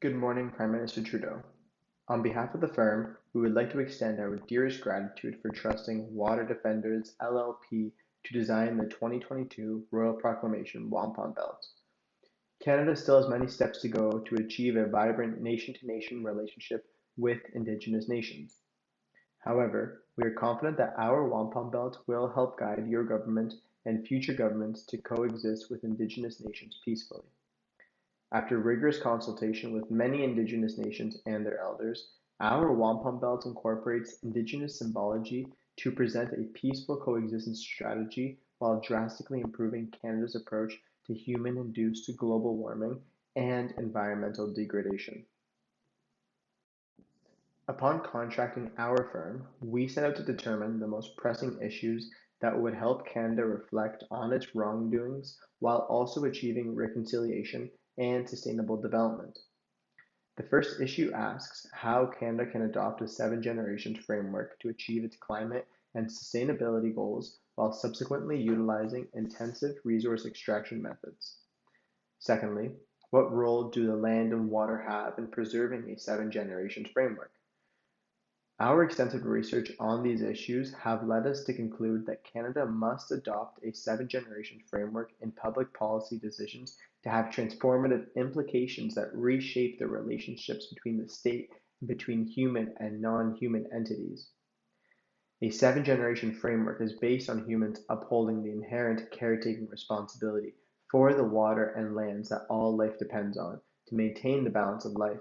Good morning, Prime Minister Trudeau. On behalf of the firm, we would like to extend our dearest gratitude for trusting Water Defenders LLP to design the 2022 Royal Proclamation Wampum Belt. Canada still has many steps to go to achieve a vibrant nation-to-nation relationship with Indigenous nations. However, we are confident that our wampum belt will help guide your government and future governments to coexist with Indigenous nations peacefully. After rigorous consultation with many Indigenous nations and their elders, our wampum belt incorporates Indigenous symbology to present a peaceful coexistence strategy while drastically improving Canada's approach to human-induced global warming and environmental degradation. Upon contracting our firm, we set out to determine the most pressing issues that would help Canada reflect on its wrongdoings while also achieving reconciliation and sustainable development. The first issue asks how Canada can adopt a seven generations framework to achieve its climate and sustainability goals while subsequently utilizing intensive resource extraction methods. Secondly, what role do the land and water have in preserving a seven generations framework? Our extensive research on these issues have led us to conclude that Canada must adopt a seven-generation framework in public policy decisions to have transformative implications that reshape the relationships between the state and between human and non-human entities. A seven-generation framework is based on humans upholding the inherent caretaking responsibility for the water and lands that all life depends on to maintain the balance of life.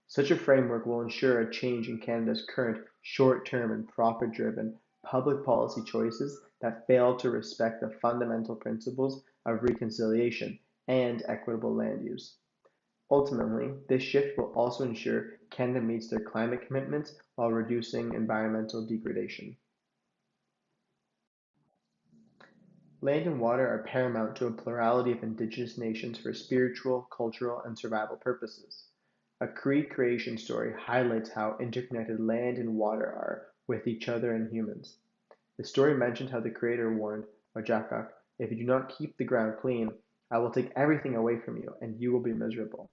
Such a framework will ensure a change in Canada's current short-term and profit-driven public policy choices that fail to respect the fundamental principles of reconciliation and equitable land use. Ultimately, this shift will also ensure Canada meets their climate commitments while reducing environmental degradation. Land and water are paramount to a plurality of Indigenous nations for spiritual, cultural, and survival purposes. A Cree creation story highlights how interconnected land and water are with each other and humans. The story mentioned how the creator warned Wajakak, if you do not keep the ground clean, I will take everything away from you and you will be miserable.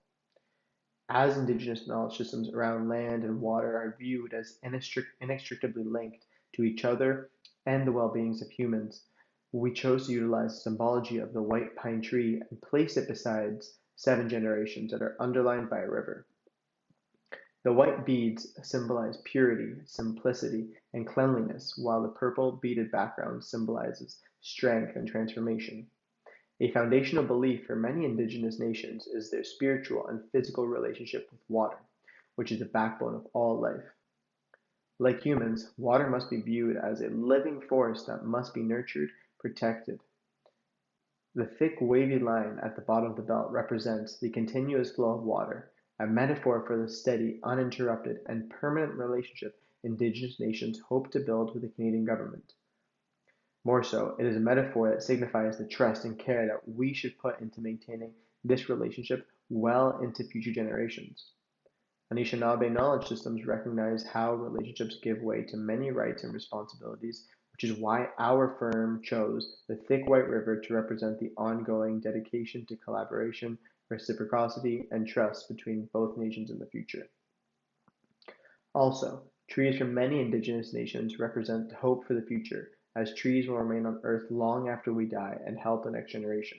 As Indigenous knowledge systems around land and water are viewed as inextricably linked to each other and the well-beings of humans, we chose to utilize the symbology of the white pine tree and place it beside seven generations that are underlined by a river. The white beads symbolize purity, simplicity, and cleanliness, while the purple beaded background symbolizes strength and transformation. A foundational belief for many Indigenous nations is their spiritual and physical relationship with water, which is the backbone of all life. Like humans, water must be viewed as a living force that must be nurtured, protected. The thick wavy line at the bottom of the belt represents the continuous flow of water, a metaphor for the steady, uninterrupted, and permanent relationship Indigenous nations hope to build with the Canadian government. More so, it is a metaphor that signifies the trust and care that we should put into maintaining this relationship well into future generations. Anishinaabe knowledge systems recognize how relationships give way to many rights and responsibilities, which is why our firm chose the thick white river to represent the ongoing dedication to collaboration, reciprocity, and trust between both nations in the future. Also, trees from many Indigenous nations represent hope for the future, as trees will remain on Earth long after we die and help the next generation.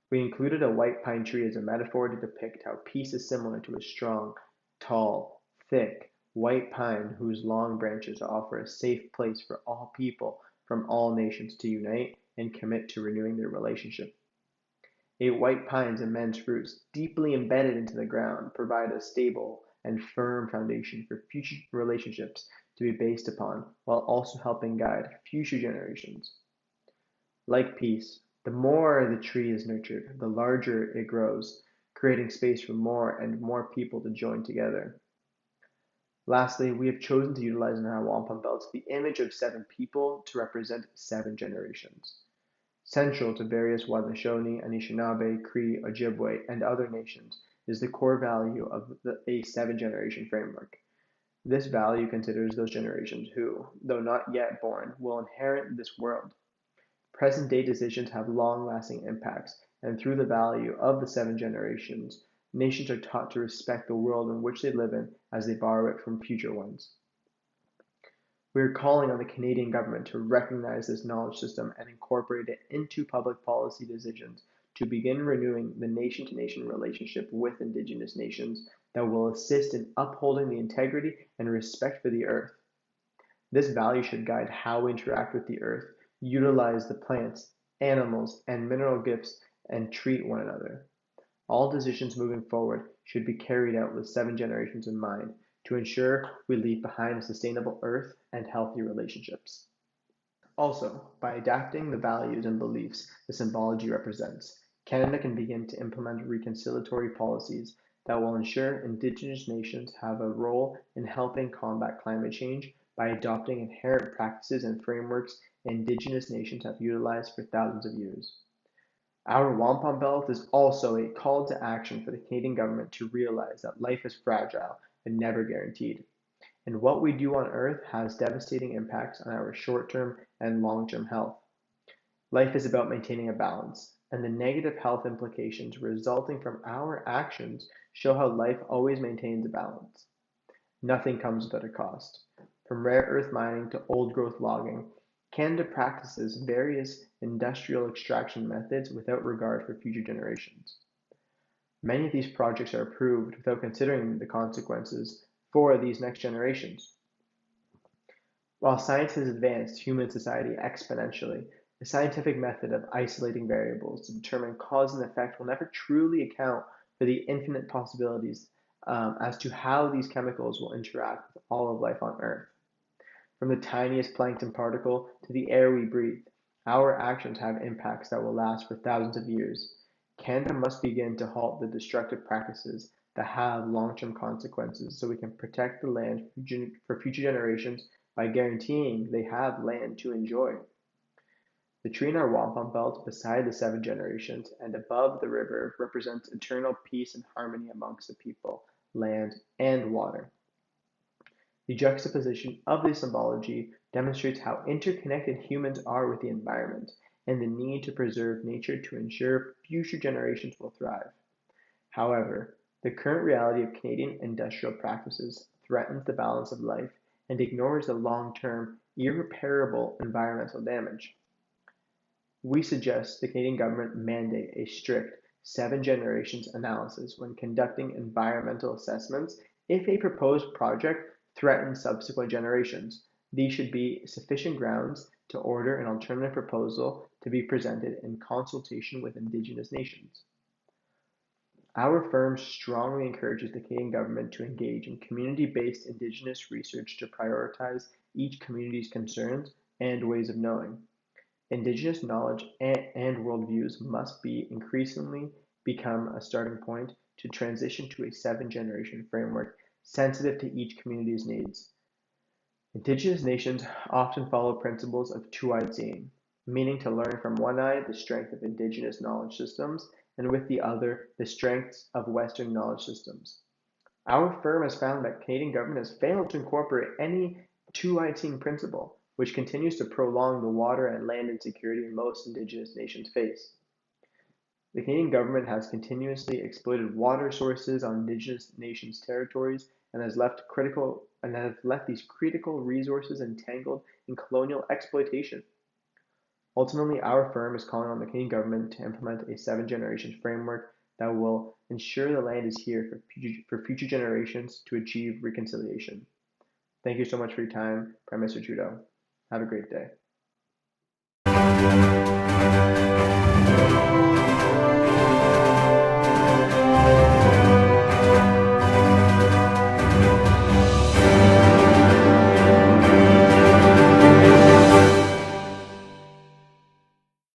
We included a white pine tree as a metaphor to depict how peace is similar to a strong, tall, thick, white pine whose long branches offer a safe place for all people from all nations to unite and commit to renewing their relationship. A white pine's immense roots, deeply embedded into the ground, provide a stable and firm foundation for future relationships to be based upon, while also helping guide future generations. Like peace, the more the tree is nurtured, the larger it grows, creating space for more and more people to join together. Lastly, we have chosen to utilize in our wampum belts the image of seven people to represent seven generations. Central to various Haudenosaunee, Anishinaabe, Cree, Ojibwe, and other nations is the core value of a seven-generation framework. This value considers those generations who, though not yet born, will inherit this world. Present-day decisions have long-lasting impacts, and through the value of the seven generations, nations are taught to respect the world in which they live in as they borrow it from future ones. We are calling on the Canadian government to recognize this knowledge system and incorporate it into public policy decisions to begin renewing the nation-to-nation relationship with Indigenous nations that will assist in upholding the integrity and respect for the earth. This value should guide how we interact with the earth, utilize the plants, animals, and mineral gifts, and treat one another. All decisions moving forward should be carried out with 7 generations in mind to ensure we leave behind a sustainable earth and healthy relationships. Also, by adapting the values and beliefs the symbology represents, Canada can begin to implement reconciliatory policies that will ensure Indigenous nations have a role in helping combat climate change by adopting inherent practices and frameworks Indigenous nations have utilized for thousands of years. Our wampum belt is also a call to action for the Canadian government to realize that life is fragile and never guaranteed, and what we do on Earth has devastating impacts on our short-term and long-term health. Life is about maintaining a balance, and the negative health implications resulting from our actions show how life always maintains a balance. Nothing comes without a cost. From rare earth mining to old-growth logging, Canada practices various industrial extraction methods without regard for future generations. Many of these projects are approved without considering the consequences for these next generations. While science has advanced human society exponentially, the scientific method of isolating variables to determine cause and effect will never truly account for the infinite possibilities as to how these chemicals will interact with all of life on Earth. From the tiniest plankton particle to the air we breathe, our actions have impacts that will last for thousands of years. Canada must begin to halt the destructive practices that have long-term consequences so we can protect the land for future generations by guaranteeing they have land to enjoy. The tree in our wampum belt beside the 7 generations and above the river represents eternal peace and harmony amongst the people, land, and water. The juxtaposition of this symbology demonstrates how interconnected humans are with the environment and the need to preserve nature to ensure future generations will thrive. However, the current reality of Canadian industrial practices threatens the balance of life and ignores the long-term, irreparable environmental damage. We suggest the Canadian government mandate a strict 7 generations analysis when conducting environmental assessments if a proposed project threatens subsequent generations. These should be sufficient grounds to order an alternative proposal to be presented in consultation with Indigenous nations. Our firm strongly encourages the Canadian government to engage in community-based Indigenous research to prioritize each community's concerns and ways of knowing. Indigenous knowledge and worldviews must be increasingly become a starting point to transition to a 7 generation framework sensitive to each community's needs. Indigenous nations often follow principles of two-eyed seeing, meaning to learn from one eye the strength of Indigenous knowledge systems and with the other the strengths of Western knowledge systems. Our firm has found that Canadian government has failed to incorporate any two-eyed seeing principle, which continues to prolong the water and land insecurity most Indigenous nations face. The Canadian government has continuously exploited water sources on Indigenous nations' territories and has left these critical resources entangled in colonial exploitation. Ultimately, our firm is calling on the Canadian government to implement a 7 generations framework that will ensure the land is here for future generations to achieve reconciliation. Thank you so much for your time, Prime Minister Trudeau. Have a great day.